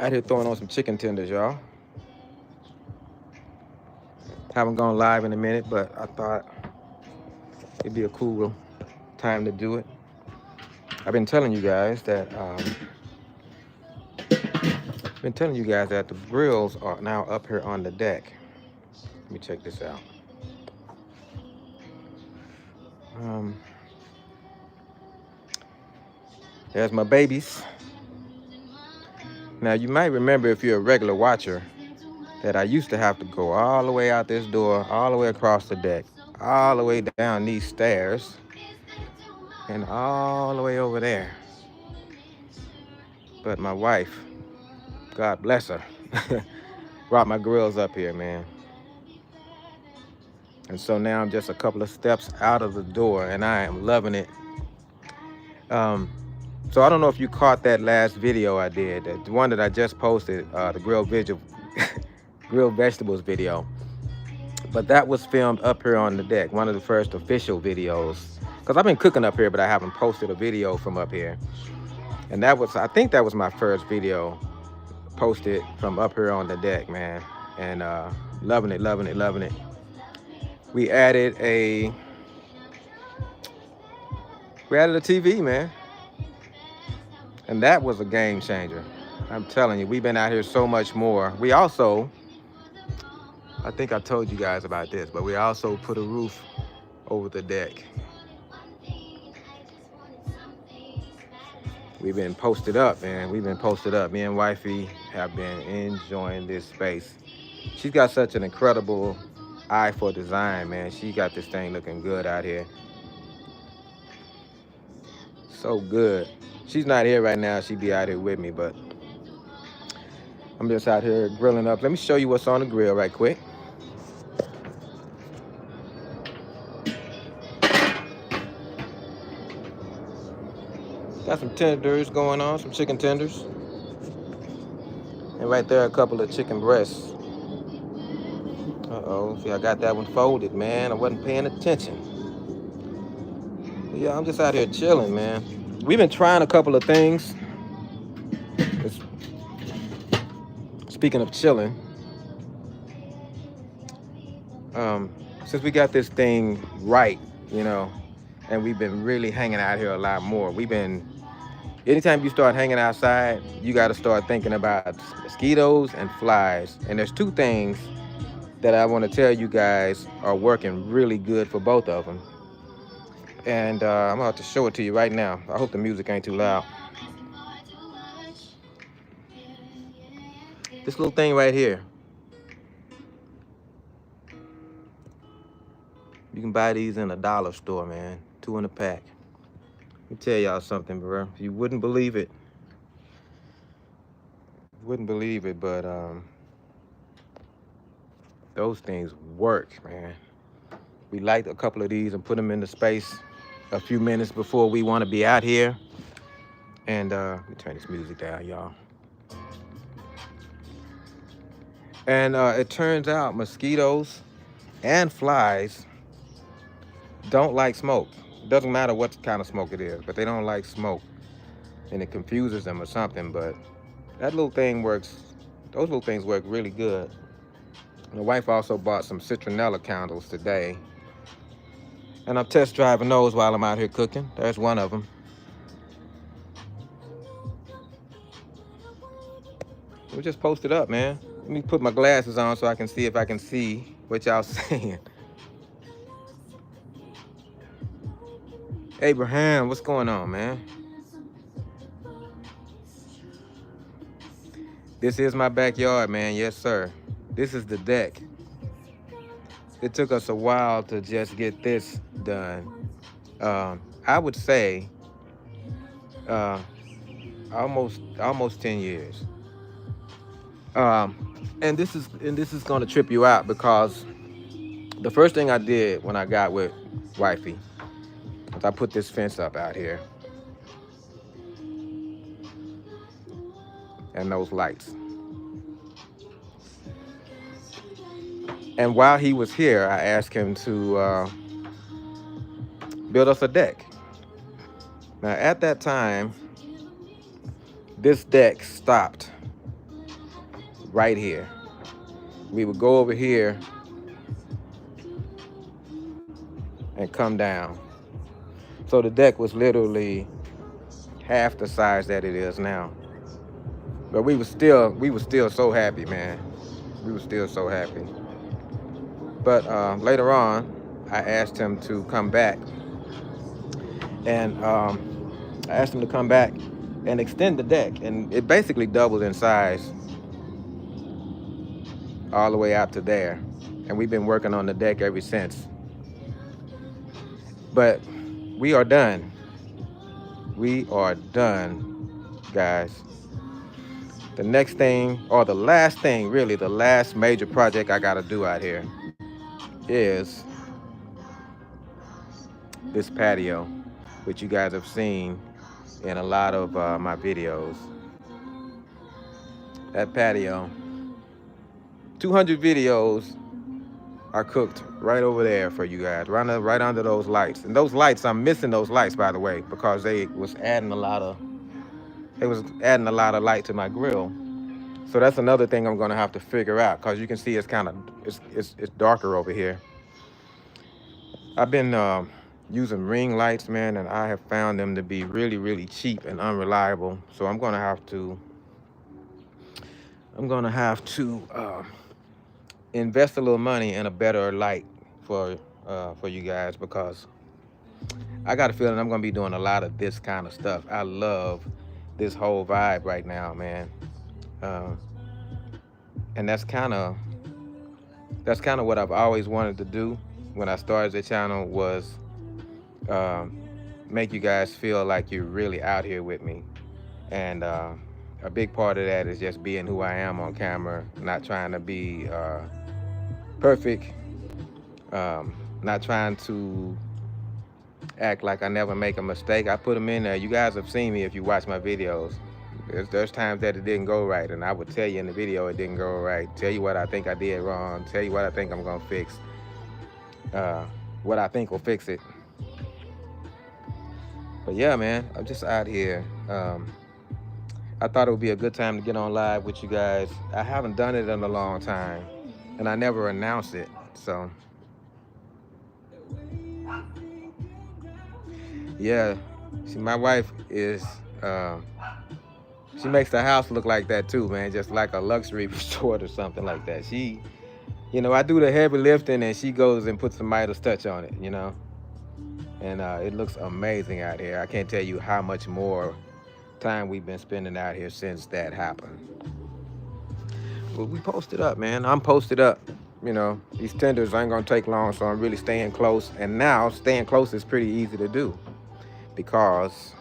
Out here throwing on some chicken tenders, y'all. Haven't gone live in a minute, but I thought it'd be a cool time to do it. I've been telling you guys that the grills are now up here on the deck. Let me check this out. There's my babies. Now you might remember, if you're a regular watcher, that I used to have to go all the way out this door, all the way across the deck, all the way down these stairs, and all the way over there. But my wife, God bless her, brought my grills up here, man. And so now I'm just a couple of steps out of the door, and I am loving it. So I don't know if you caught that last video I did, the one that I just posted, the grilled vegetables video. But that was filmed up here on the deck, one of the first official videos. Because I've been cooking up here, but I haven't posted a video from up here. And I think that was my first video posted from up here on the deck, man. And loving it, loving it, loving it. We added a TV, man. And that was a game changer. I'm telling you, we've been out here so much more. We also, I think I told you guys about this, but we also put a roof over the deck. We've been posted up, man. We've been posted up. Me and wifey have been enjoying this space. She's got such an incredible eye for design, man. She got this thing looking good out here. So good. She's not here right now. She'd be out here with me, but I'm just out here grilling up. Let me show you what's on the grill right quick. Got some tenders going on, some chicken tenders. And right there, a couple of chicken breasts. Uh-oh, see, I got that one folded, man. I wasn't paying attention. But yeah, I'm just out here chilling, man. We've been trying a couple of things. Speaking of chilling, since we got this thing right, you know, and we've been really hanging out here a lot more. Anytime you start hanging outside, you got to start thinking about mosquitoes and flies. And there's two things that I want to tell you guys are working really good for both of them. And I'm about to show it to you right now. I hope the music ain't too loud. This little thing right here. You can buy these in a dollar store, man. 2 in a pack. Let me tell y'all something, bro. You wouldn't believe it. But those things work, man. We light a couple of these and put them in the space a few minutes before we want to be out here. And let me turn this music down, y'all. And it turns out mosquitoes and flies don't like smoke. It doesn't matter what kind of smoke it is, but they don't like smoke. And it confuses them or something, but that little thing works. Those little things work really good. My wife also bought some citronella candles today. And I'm test driving those while I'm out here cooking. There's one of them. We just posted up, man. Let me put my glasses on so I can see if I can see what y'all saying. Abraham, what's going on, man? This is my backyard, man. Yes, sir. This is the deck. It took us a while to just get this done. I would say almost 10 years. And this is gonna trip you out, because the first thing I did when I got with wifey was I put this fence up out here and those lights. And while he was here, I asked him to build us a deck. Now, at that time, this deck stopped right here. We would go over here and come down. So the deck was literally half the size that it is now. But we were still so happy, man. We were still so happy. But later on, I asked him to come back, and I asked him to come back and extend the deck, and it basically doubled in size all the way out to there. And we've been working on the deck ever since. But we are done. We are done, guys. The next thing, or the last thing, really, the last major project I gotta do out here is this patio, which you guys have seen in a lot of my videos. That patio, 200 videos are cooked right over there for you guys, right under those lights. And those lights, I'm missing those lights, by the way, because they was adding a lot of light to my grill. So that's another thing I'm gonna have to figure out, because you can see it's kind of it's darker over here. I've been using ring lights, man, and I have found them to be really, really cheap and unreliable. So I'm gonna have to invest a little money in a better light for you guys, because I got a feeling I'm gonna be doing a lot of this kind of stuff. I love this whole vibe right now, man. And that's kind of what I've always wanted to do when I started the channel, was make you guys feel like you're really out here with me. And a big part of that is just being who I am on camera, not trying to be perfect, not trying to act like I never make a mistake. I put them in there. You guys have seen me if you watch my videos. There's times that it didn't go right, and I would tell you in the video it didn't go right, tell you what I think I did wrong, tell you what I think I'm gonna fix, what I think will fix it. But yeah, man, I'm just out here. I thought it would be a good time to get on live with you guys. I haven't done it in a long time, and I never announced it, so yeah. See, my wife is she makes the house look like that too, man, just like a luxury resort or something like that. She, I do the heavy lifting, and she goes and puts the Midas touch on it, and it looks amazing out here. I can't tell you how much more time we've been spending out here since that happened. Well, we posted up, man. I'm posted up. These tenders ain't gonna take long, so I'm really staying close. And now staying close is pretty easy to do, because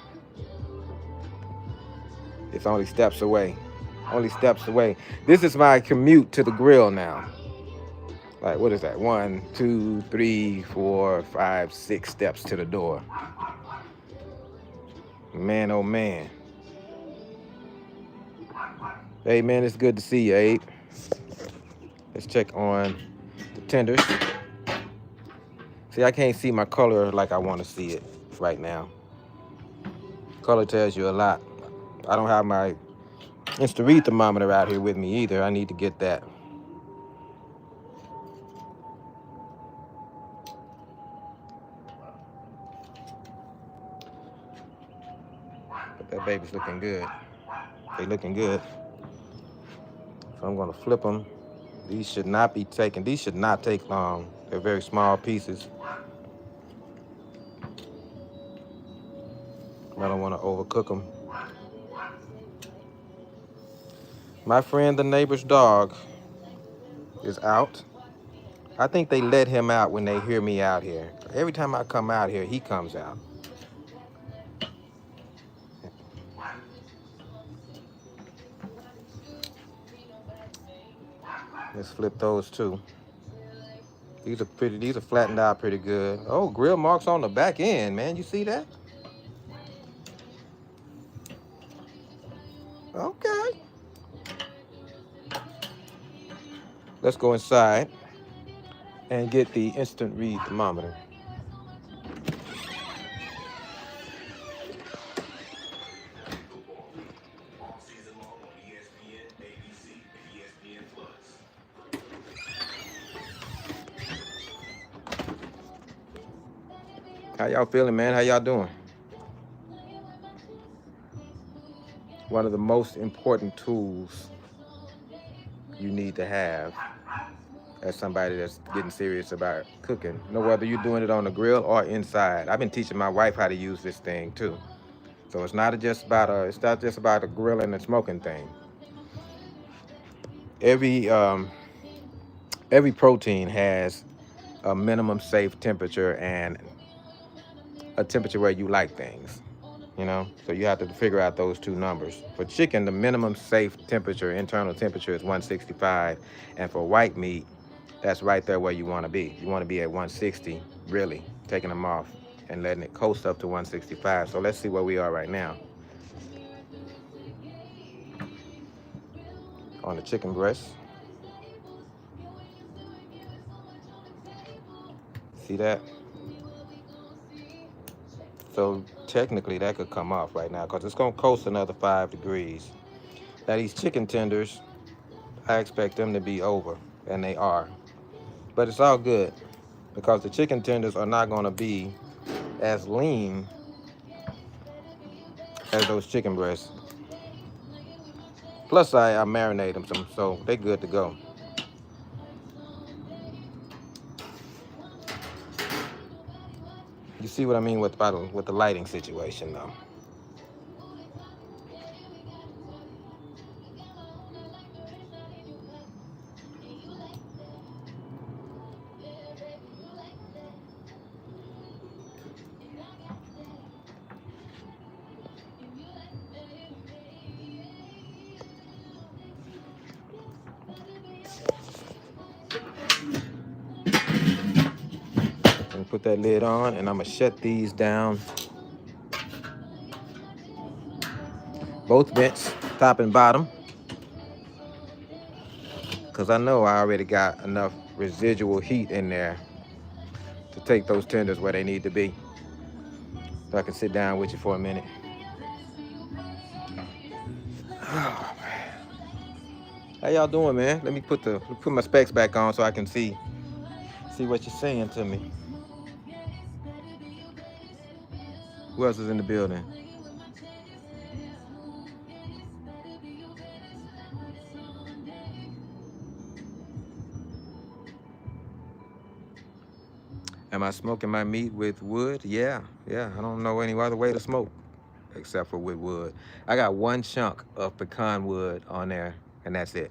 it's only steps away. Only steps away. This is my commute to the grill now. Like, what is that? 1, 2, 3, 4, 5, 6 steps to the door. Man, oh man. Hey, man, it's good to see you, Abe. Let's check on the tenders. See, I can't see my color like I want to see it right now. Color tells you a lot. I don't have my instant thermometer out here with me either. I need to get that. But that baby's looking good. They looking good. So I'm gonna flip them. These should not take long. They're very small pieces. I don't want to overcook them. My friend, the neighbor's dog, is out. I think they let him out when they hear me out here. Every time I come out here, he comes out. Let's flip those too. These are flattened out pretty good. Oh, grill marks on the back end, man. You see that? Okay. Let's go inside and get the instant read thermometer. How y'all feeling, man? How y'all doing? One of the most important tools you need to have as somebody that's getting serious about cooking. You know, whether you're doing it on the grill or inside. I've been teaching my wife how to use this thing too. So it's not just about a grilling and smoking thing. Every every protein has a minimum safe temperature and a temperature where you like things. You know, so you have to figure out those two numbers. For chicken, the minimum safe temperature, internal temperature, is 165, and for white meat, that's right there where you want to be. You want to be at 160, really, taking them off and letting it coast up to 165. So let's see where we are right now on the chicken breast. See that? So technically that could come off right now because it's going to coast another 5 degrees. Now these chicken tenders, I expect them to be over, and they are. But it's all good because the chicken tenders are not going to be as lean as those chicken breasts. Plus I marinate them some, so they good to go. You see what I mean with the lighting situation though. And put that lid on, and I'm gonna shut these down. Both vents, top and bottom. Because I know I already got enough residual heat in there to take those tenders where they need to be. So I can sit down with you for a minute. Oh, how y'all doing, man? Let me put my specs back on so I can see what you're saying to me. Who else is in the building? Am I smoking my meat with wood? Yeah. I don't know any other way to smoke except for with wood. I got one chunk of pecan wood on there, and that's it.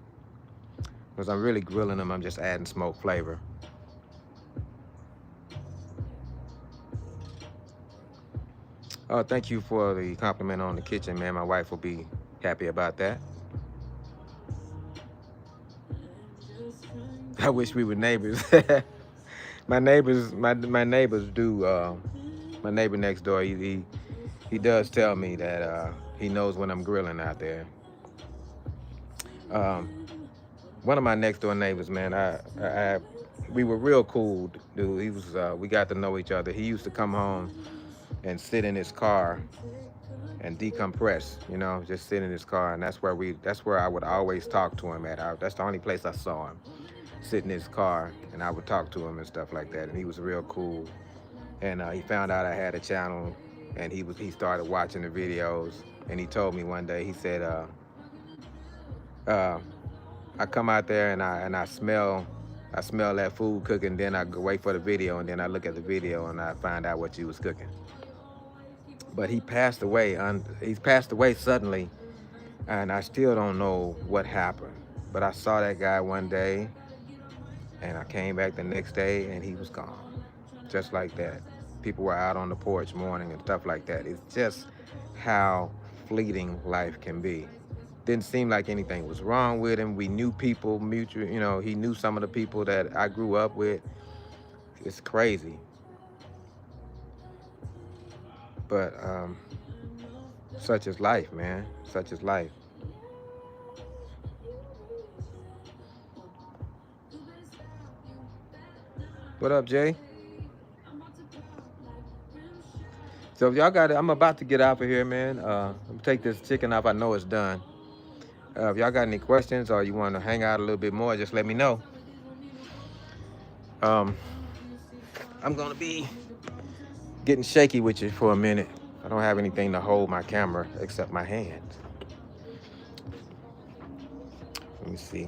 Because I'm really grilling them, I'm just adding smoke flavor. Oh, thank you for the compliment on the kitchen, man. My wife will be happy about that. I wish we were neighbors. My neighbors do. My neighbor next door, he does tell me that he knows when I'm grilling out there. One of my next door neighbors, man, we were real cool, dude. He was, we got to know each other. He used to come home and sit in his car and decompress, you know, just sit in his car, and that's where I would always talk to him at. That's the only place I saw him, sit in his car, and I would talk to him and stuff like that. And he was real cool. And he found out I had a channel, and he started watching the videos, and he told me one day, he said, I come out there and I smell that food cooking, then I go wait for the video, and then I look at the video and I find out what you was cooking. But he passed away. He's passed away suddenly, and I still don't know what happened. But I saw that guy one day, and I came back the next day, and he was gone, just like that. People were out on the porch mourning and stuff like that. It's just how fleeting life can be. Didn't seem like anything was wrong with him. We knew people mutual, you know, he knew some of the people that I grew up with. It's crazy. But such is life, man. Such is life. What up, Jay? So if y'all got it, I'm about to get out of here, man. I'm gonna take this chicken off. I know it's done. If y'all got any questions or you want to hang out a little bit more, just let me know. I'm gonna be getting shaky with you for a minute. I don't have anything to hold my camera except my hands. Let me see.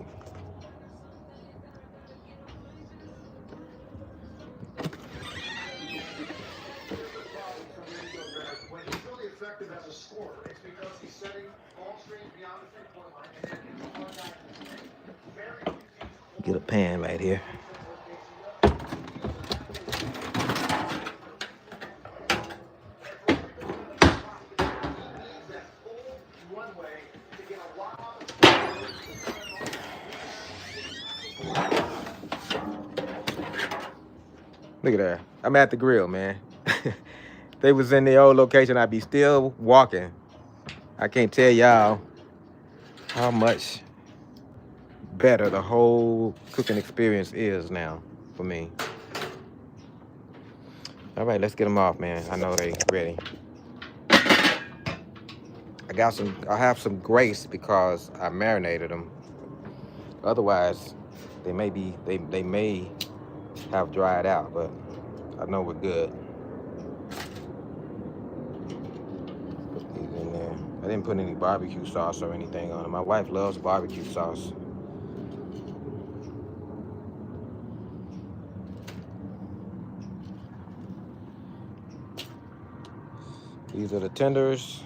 Get a pan right here. Look at that. I'm at the grill, man. They was in the old location, I'd be still walking. I can't tell y'all how much better the whole cooking experience is now for me. All right, let's get them off, man. I know they ready. I have some grace because I marinated them. Otherwise, they may have dried out, but I know we're good. Put these in there. I didn't put any barbecue sauce or anything on them. My wife loves barbecue sauce. These are the tenders.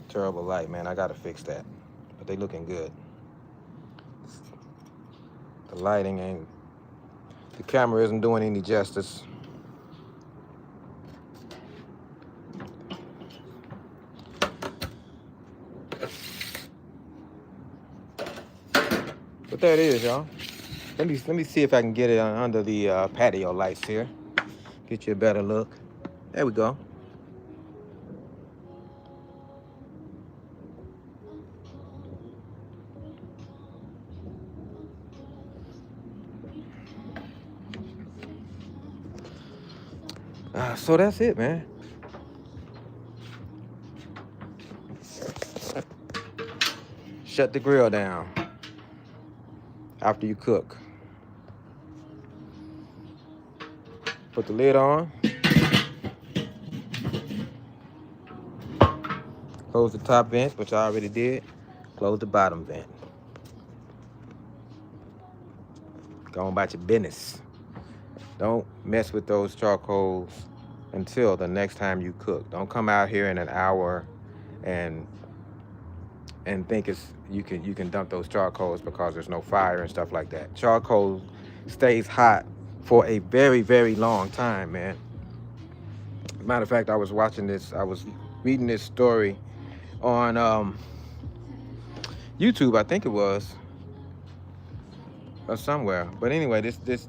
Terrible light, man. I gotta fix that. But they looking good. The lighting ain't, the camera isn't doing any justice. But there it is, y'all. Let me see if I can get it under the patio lights here. Get you a better look. There we go. So that's it, man. Shut the grill down after you cook. Put the lid on. Close the top vent, which I already did. Close the bottom vent. Go on about your business. Don't mess with those charcoals until the next time you cook. Don't come out here in an hour and think you can dump those charcoals because there's no fire and stuff like that. Charcoal stays hot for a very, very long time, man. Matter of fact, I was reading this story on YouTube, I think it was, or somewhere. But anyway, this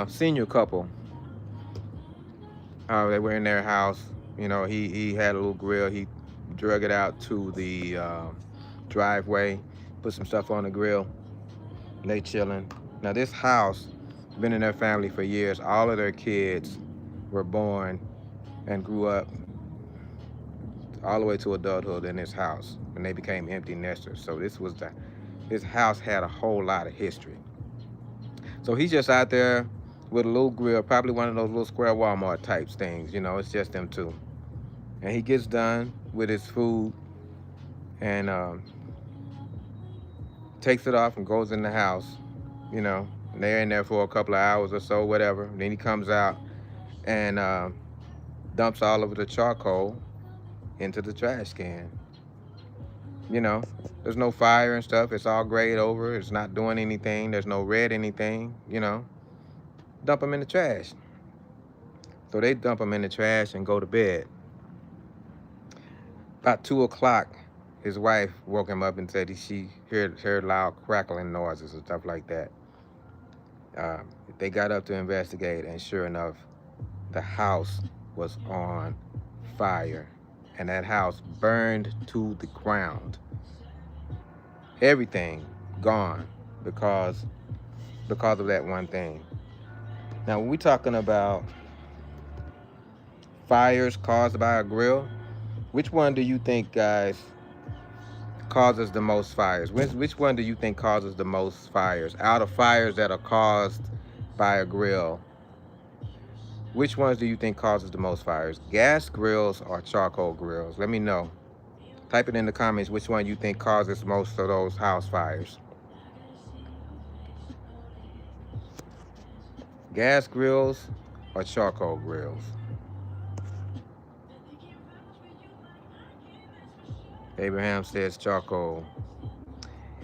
senior couple, they were in their house. You know, he had a little grill. He drug it out to the driveway, put some stuff on the grill. They chilling. Now this house been in their family for years. All of their kids were born and grew up all the way to adulthood in this house, and they became empty nesters. So this house had a whole lot of history. So he's just out there with a little grill, probably one of those little square Walmart types things, you know, it's just them two. And he gets done with his food and takes it off and goes in the house, you know, and they're in there for a couple of hours or so, whatever. And then he comes out and dumps all of the charcoal into the trash can. You know, there's no fire and stuff. It's all grayed over. It's not doing anything. There's no red anything, you know. Dump them in the trash. So they dump them in the trash and go to bed. About 2 o'clock, his wife woke him up and said she heard loud crackling noises and stuff like that. They got up to investigate, and sure enough, the house was on fire. And that house burned to the ground. Everything gone because of that one thing. Now, when we're talking about fires caused by a grill, which one do you think, guys, causes the most fires? Which one do you think causes the most fires? Out of fires that are caused by a grill, which ones do you think causes the most fires? Gas grills or charcoal grills? Let me know. Type it in the comments which one you think causes most of those house fires. Gas grills or charcoal grills? Abraham says charcoal.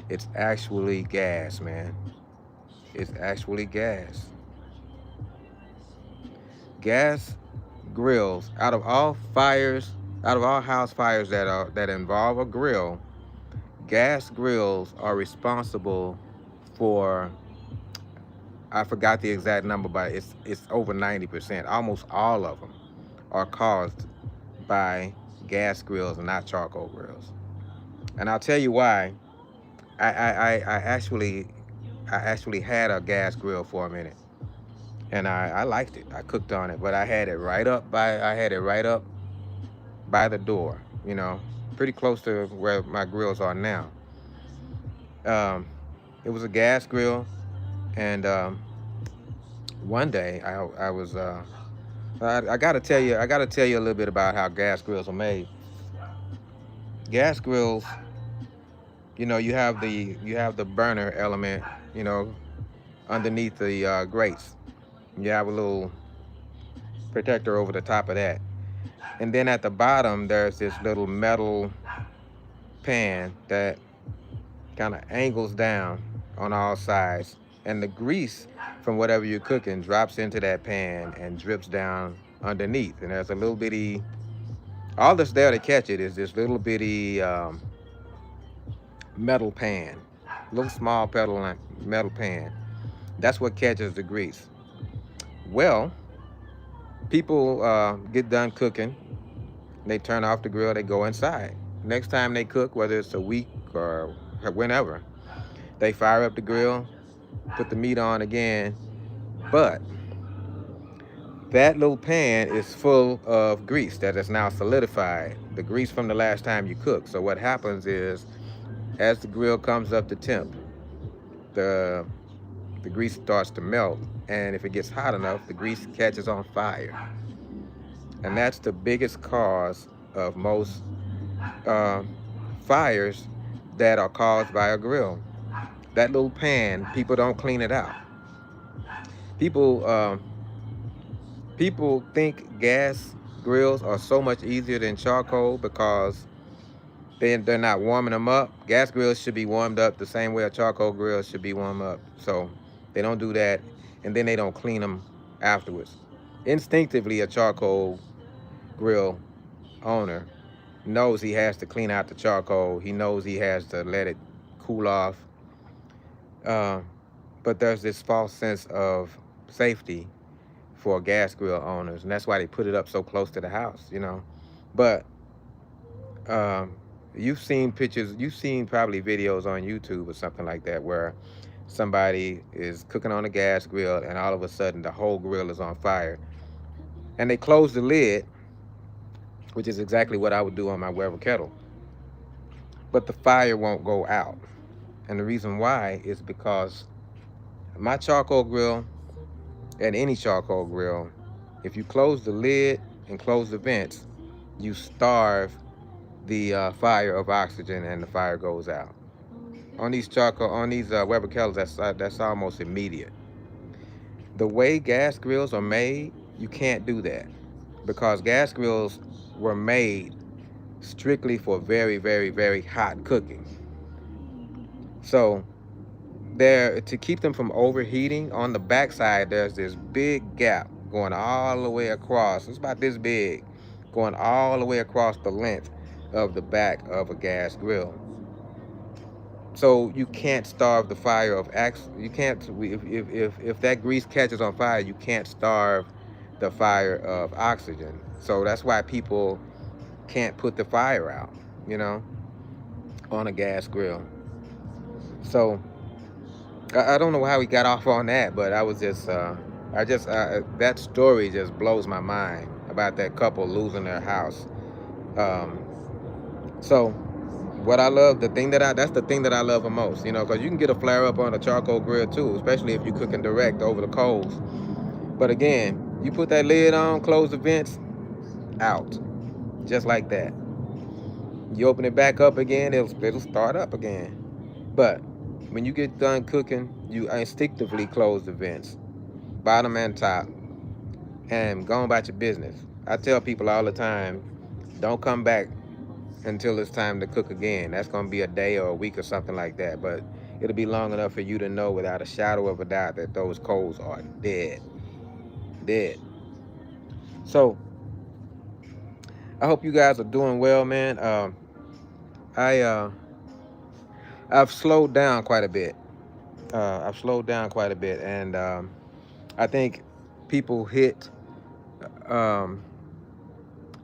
It's actually gas, man. It's actually gas. Gas grills, out of all fires, out of all house fires that involve a grill, gas grills are responsible for, I forgot the exact number, but it's over 90%. Almost all of them are caused by gas grills and not charcoal grills. And I'll tell you why. I actually had a gas grill for a minute, and I liked it. I cooked on it, but I had it right up by the door, you know, pretty close to where my grills are now. It was a gas grill, and one day I was I gotta tell you a little bit about how gas grills are made. Gas grills, you know, you have the burner element, you know, underneath the grates. You have a little protector over the top of that, and then at the bottom there's this little metal pan that kind of angles down on all sides, and the grease from whatever you're cooking drops into that pan and drips down underneath. And there's a little bitty, all that's there to catch it is this little bitty metal pan, little small metal pan. That's what catches the grease. Well, people get done cooking, they turn off the grill, they go inside. Next time they cook, whether it's a week or whenever, they fire up the grill, put the meat on again, but that little pan is full of grease that is now solidified, the grease from the last time you cooked. So what happens is, as the grill comes up to temp, the grease starts to melt, and if it gets hot enough, the grease catches on fire. And that's the biggest cause of most fires that are caused by a grill. That little pan, people don't clean it out. People think gas grills are so much easier than charcoal because they're not warming them up. Gas grills should be warmed up the same way a charcoal grill should be warmed up. So they don't do that, and then they don't clean them afterwards. Instinctively, a charcoal grill owner knows he has to clean out the charcoal. He knows he has to let it cool off. But there's this false sense of safety for gas grill owners, and that's why they put it up so close to the house, you know. But you've seen pictures, you've seen probably videos on YouTube or something like that where somebody is cooking on a gas grill and all of a sudden the whole grill is on fire, and they close the lid, which is exactly what I would do on my Weber kettle, but the fire won't go out. And the reason why is because my charcoal grill, and any charcoal grill, if you close the lid and close the vents, you starve the fire of oxygen, and the fire goes out. On these Weber kettles, that's almost immediate. The way gas grills are made, you can't do that, because gas grills were made strictly for very, very, very hot cooking. So to keep them from overheating, on the backside there's this big gap going all the way across. It's about this big, going all the way across the length of the back of a gas grill. So you can't starve the fire of you can't, if that grease catches on fire, you can't starve the fire of oxygen. So that's why people can't put the fire out, you know, on a gas grill. So I don't know how we got off on that, but I was just that story just blows my mind about that couple losing their house. So what I love, that's the thing that I love the most, you know, because you can get a flare up on a charcoal grill too, especially if you're cooking direct over the coals. But again, you put that lid on, close the vents, out, just like that. You open it back up again, it'll start up again. But when you get done cooking, you instinctively close the vents, bottom and top, and go about your business. I tell people all the time, don't come back until it's time to cook again. That's going to be a day or a week or something like that. But it'll be long enough for you to know without a shadow of a doubt that those coals are dead. Dead. So I hope you guys are doing well, man. I I've slowed down quite a bit. I've slowed down quite a bit, and I think people hit. Um,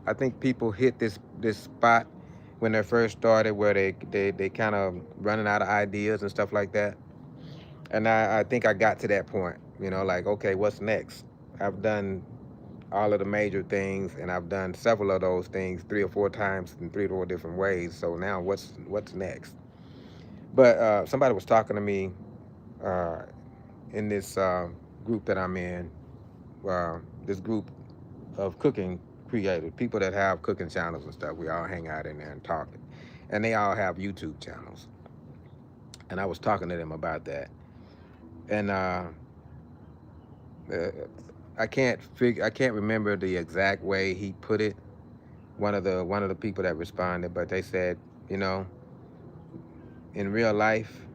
I think people hit this spot when they first started, where they kind of running out of ideas and stuff like that. And I think I got to that point. You know, like, okay, what's next? I've done all of the major things, and I've done several of those things 3 or 4 times in 3 or 4 different ways. So now what's next? But somebody was talking to me uh, in this group that I'm in, this group of cooking creators, people that have cooking channels and stuff. We all hang out in there and talk, and they all have YouTube channels. And I was talking to them about that, and uh, I can't remember the exact way he put it. One of the people that responded, but they said, you know, in real life,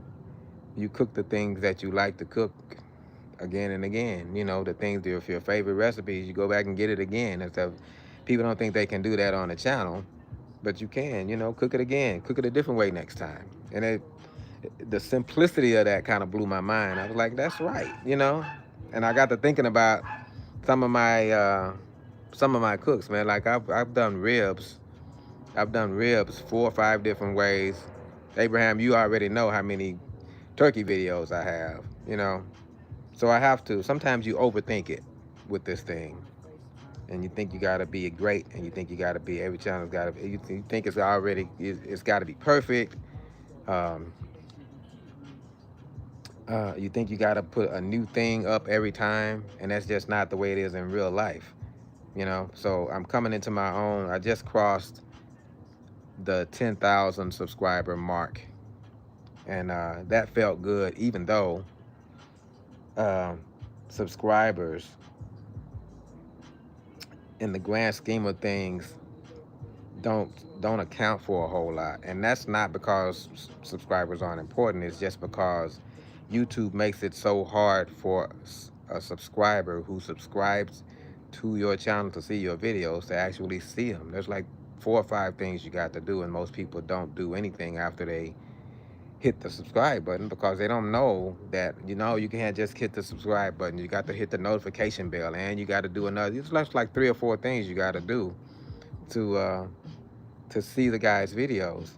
you cook the things that you like to cook again and again. You know, the things that if your favorite recipes, you go back and get it again and stuff. People don't think they can do that on the channel, but you can. You know, cook it again, cook it a different way next time. And the simplicity of that kind of blew my mind. I was like, that's right, you know. And I got to thinking about some of my cooks, man. Like I've done ribs. I've done ribs 4 or 5 different ways. Abraham, you already know how many turkey videos I have, you know. So I have to. Sometimes you overthink it with this thing, and you think you gotta be great, and you think you gotta be every channel's gotta be. You think it's gotta be perfect. Um, you think you gotta put a new thing up every time, and that's just not the way it is in real life, you know. So I'm coming into my own. I just crossed the 10,000 subscriber mark, and that felt good, even though uh, subscribers, in the grand scheme of things, don't account for a whole lot. And that's not because subscribers aren't important. It's just because YouTube makes it so hard for a subscriber who subscribes to your channel to see your videos to actually see them. There's like 4 or 5 things you got to do, and most people don't do anything after they hit the subscribe button, because they don't know that, you know, you can't just hit the subscribe button. You got to hit the notification bell, and you got to do another. It's like 3 or 4 things you got to do to see the guy's videos.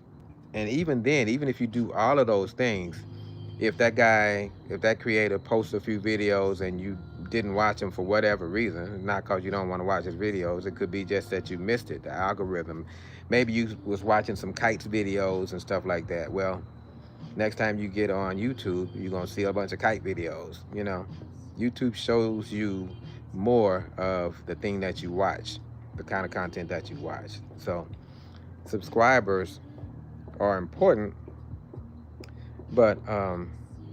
And even then, even if you do all of those things, if that creator posts a few videos and you didn't watch them for whatever reason, not because you don't want to watch his videos, it could be just that you missed it, the algorithm. Maybe you was watching some kites videos and stuff like that. Well, next time you get on YouTube, you're gonna see a bunch of kite videos. You know, YouTube shows you more of the thing that you watch, the kind of content that you watch. So subscribers are important, but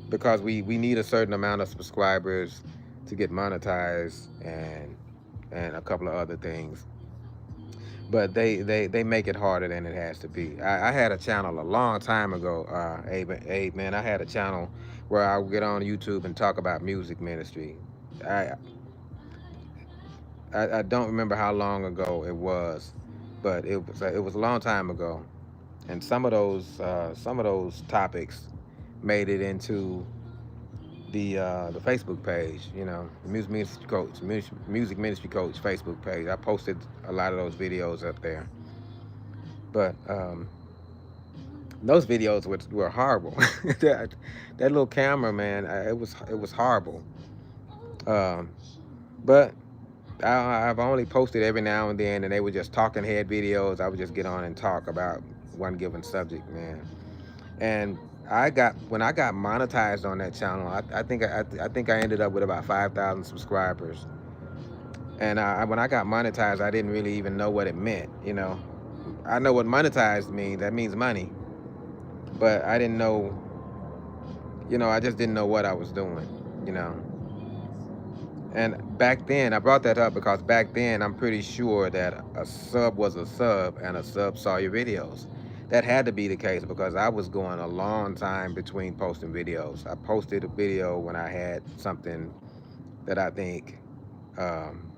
because we need a certain amount of subscribers to get monetized, and a couple of other things. But they make it harder than it has to be. I had a channel a long time ago, Abe, man. I had a channel where I would get on YouTube and talk about music ministry. I I don't remember how long ago it was, but it was a long time ago. And some of those topics made it into the Facebook page. You know, the music ministry coach Facebook page. I posted a lot of those videos up there, but those videos were horrible. That little camera, man, it was horrible. Um, but I've only posted every now and then, and they were just talking head videos. I would just get on and talk about one given subject, man. And when I got monetized on that channel, I think I ended up with about 5,000 subscribers. And when I got monetized, I didn't really even know what it meant. I know what monetized means. That means money, but I didn't know. I just didn't know what I was doing. You know. And back then, I brought that up because back then, I'm pretty sure that a sub was a sub and a sub saw your videos. That had to be the case because I was going a long time between posting videos. I posted a video when I had something that I think um,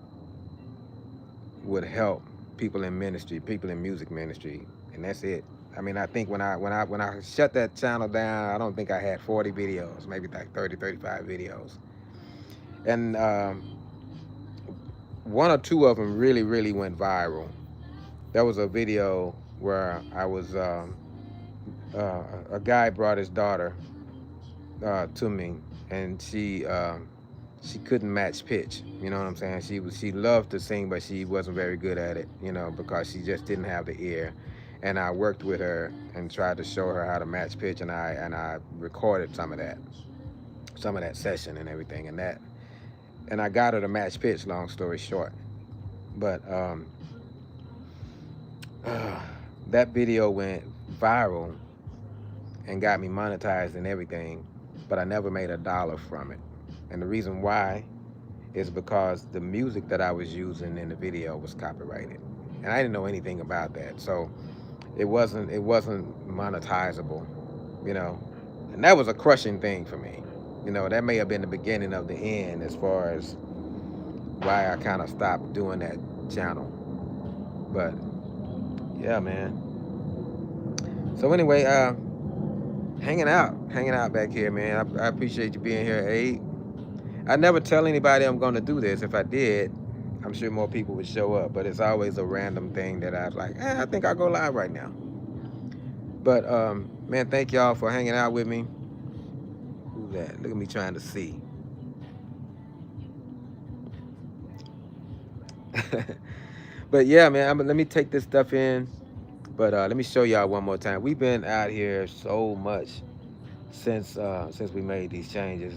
would help people in ministry, people in music ministry, and that's it. I mean, I think when I shut that channel down, I don't think I had 40 videos, maybe like 30, 35 videos. And one or two of them really, really went viral. There was a video where a guy brought his daughter to me, and she couldn't match pitch. You know what I'm saying? She loved to sing, but she wasn't very good at it. Because she just didn't have the ear. And I worked with her and tried to show her how to match pitch, and I recorded some of that session and everything, and I got her to match pitch. Long story short, but that video went viral and got me monetized and everything, but I never made a dollar from it. And the reason why is because the music that I was using in the video was copyrighted, and I didn't know anything about that, so it wasn't monetizable, and that was a crushing thing for me. That may have been the beginning of the end as far as why I kind of stopped doing that channel. But yeah, man. So anyway, hanging out back here, man. I appreciate you being here, Abe. I never tell anybody I'm going to do this. If I did, I'm sure more people would show up. But it's always a random thing that I was like, I think I'll go live right now. But man, thank y'all for hanging out with me. Who's that? Look at me trying to see. But yeah, man, let me take this stuff in. But let me show y'all one more time. We've been out here so much since we made these changes.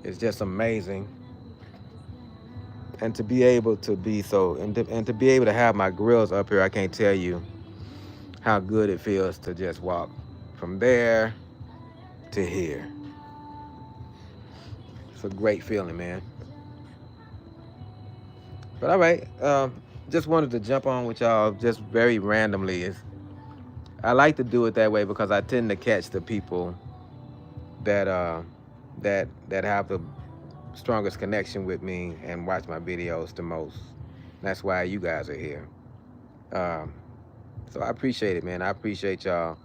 It's just amazing, and to be able to be and to be able to have my grills up here, I can't tell you how good it feels to just walk from there to here. It's a great feeling, man. But all right, just wanted to jump on with y'all just very randomly. I like to do it that way because I tend to catch the people that have the strongest connection with me and watch my videos the most. That's why you guys are here. So I appreciate it, man. I appreciate y'all.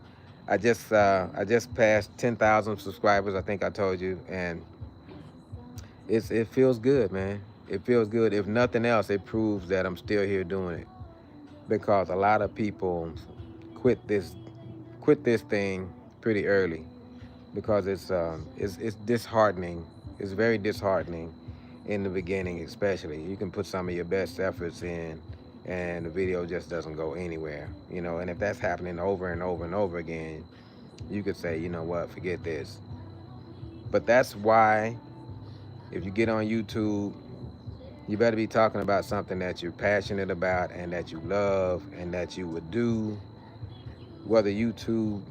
I just passed 10,000 subscribers. I think I told you, and it feels good, man. It feels good. If nothing else, it proves that I'm still here doing it, because a lot of people quit this thing pretty early because it's disheartening. It's very disheartening in the beginning, especially. You can put some of your best efforts in, and the video just doesn't go anywhere. And if that's happening over and over and over again, you could say, you know what, forget this. But that's why, if you get on YouTube, you better be talking about something that you're passionate about and that you love and that you would do, whether YouTube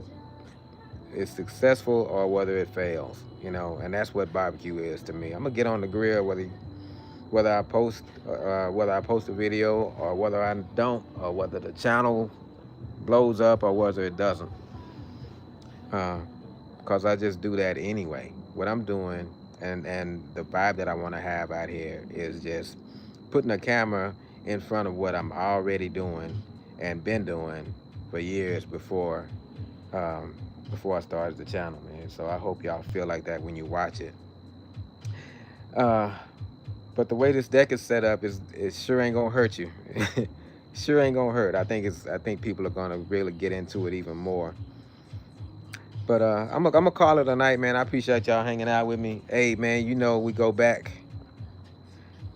is successful or whether it fails, and that's what barbecue is to me. I'm gonna get on the grill whether I post a video or whether I don't, or whether the channel blows up or whether it doesn't, because I just do that anyway. What I'm doing and the vibe that I want to have out here is just putting a camera in front of what I'm already doing and been doing for years before I started the channel, man. So I hope y'all feel like that when you watch it. But the way this deck is set up it sure ain't gonna hurt you. Sure ain't gonna hurt. I think people are gonna really get into it even more. But I'm gonna call it a night, man. I appreciate y'all hanging out with me. Hey, man, we go back.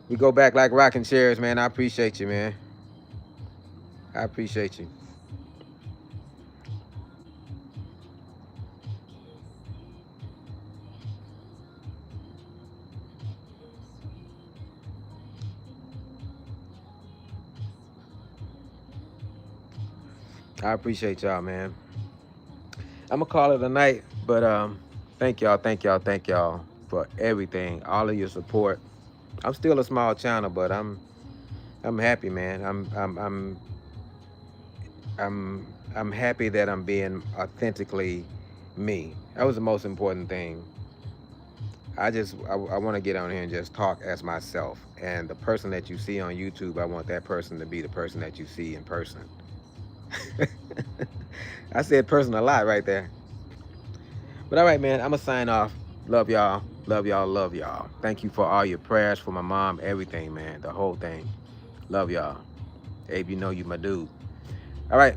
We go back like rocking chairs, man. I appreciate you, man. I appreciate you. I appreciate y'all, man. I'm gonna call it a night, but thank y'all for everything, all of your support. I'm still a small channel, but I'm happy, man. I'm happy that I'm being authentically me. That was the most important thing. I want to get on here and just talk as myself. And the person that you see on YouTube, I want that person to be the person that you see in person. I said person a lot right there. But all right, man, I'm going to sign off. Love y'all. Love y'all. Love y'all. Thank you for all your prayers for my mom, everything, man. The whole thing. Love y'all. Abe, you know you my dude. All right.